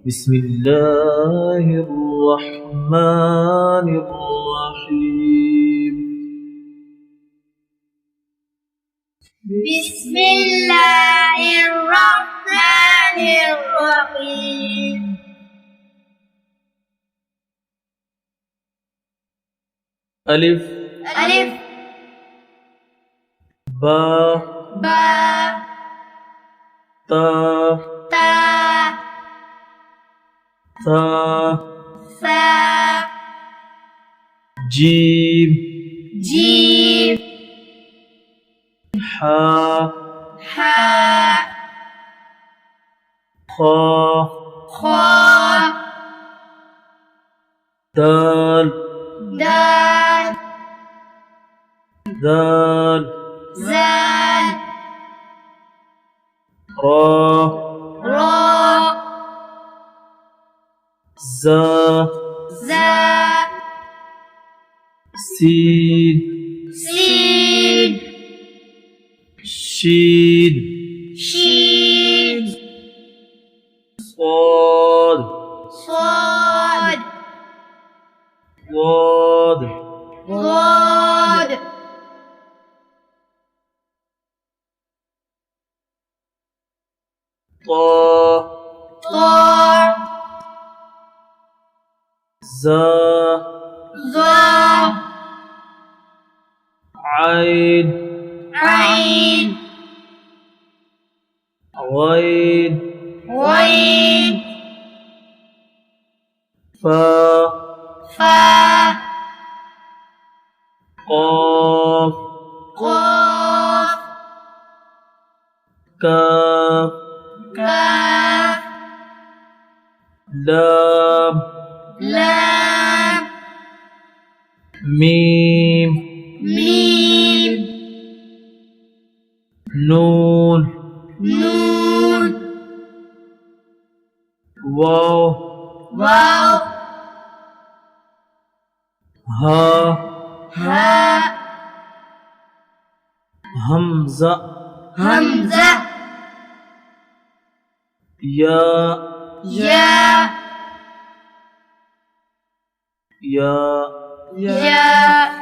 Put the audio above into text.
بسم الله الرحمن الرحيم. بسم الله الرحمن الرحيم. ألف ألف با با تا تا ثا ثا جيم جيم حا حا خا خا دال دال ذال زال را را زا زا سين سين شين شين صاد صاد ضاد ضاد طا طا زا ظا عين عين غين غين فا فا قاف قاف كاف كاف لام لام ميم ميم نون نون واو واو ها ها همزة همزة يا يا يا يا